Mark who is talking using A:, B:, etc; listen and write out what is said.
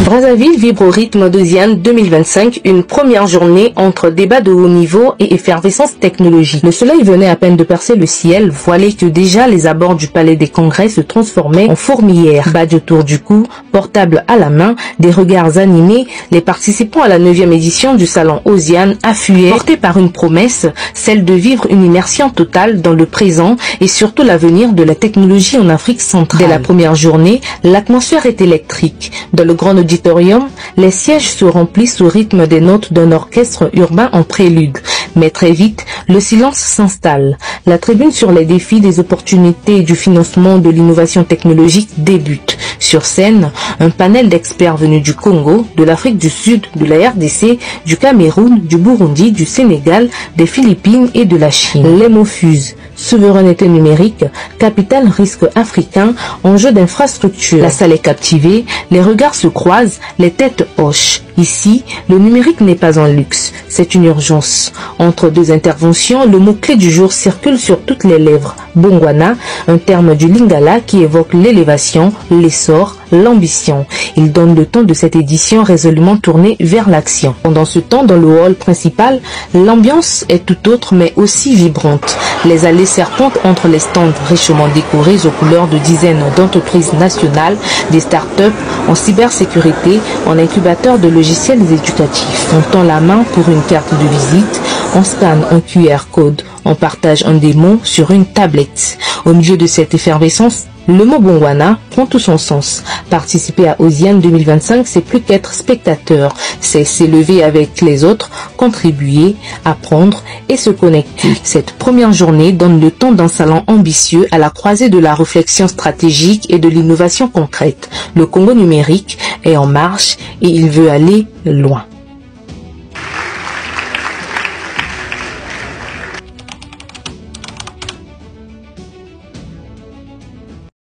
A: Brazzaville vibre au rythme d'Osiane 2025, une première journée entre débats de haut niveau et effervescence technologique. Le soleil venait à peine de percer le ciel, voilé que déjà les abords du palais des congrès se transformaient en fourmilière. Badge autour du cou, portable à la main, des regards animés, les participants à la 9e édition du salon Osiane affluaient, portés par une promesse, celle de vivre une immersion totale dans le présent et surtout l'avenir de la technologie en Afrique centrale. Dès la première journée, l'atmosphère est électrique. Dans le grand auditorium, les sièges se remplissent au rythme des notes d'un orchestre urbain en prélude. Mais très vite, le silence s'installe. La tribune sur les défis des opportunités et du financement de l'innovation technologique débute. Sur scène, un panel d'experts venus du Congo, de l'Afrique du Sud, de la RDC, du Cameroun, du Burundi, du Sénégal, des Philippines et de la Chine. Les mots fusent. Souveraineté numérique, capital risque africain, enjeu d'infrastructure. La salle est captivée, les regards se croisent, les têtes hochent. Ici, le numérique n'est pas un luxe, c'est une urgence. Entre deux interventions, le mot-clé du jour circule sur toutes les lèvres. Bongwana, un terme du Lingala qui évoque l'élévation, l'essor, l'ambition. Il donne le ton de cette édition résolument tournée vers l'action. Pendant ce temps, dans le hall principal, l'ambiance est tout autre mais aussi vibrante. Les allées serpentent entre les stands richement décorés aux couleurs de dizaines d'entreprises nationales, des start-up en cybersécurité, en incubateurs de logiciels éducatifs. On tend la main pour une carte de visite, on scanne un QR code, on partage un démo sur une tablette. Au milieu de cette effervescence, le mot Bongwana prend tout son sens. Participer à Osiane 2025, c'est plus qu'être spectateur, c'est s'élever avec les autres, contribuer, apprendre et se connecter. Cette première journée donne le ton d'un salon ambitieux à la croisée de la réflexion stratégique et de l'innovation concrète. Le Congo numérique est en marche et il veut aller loin.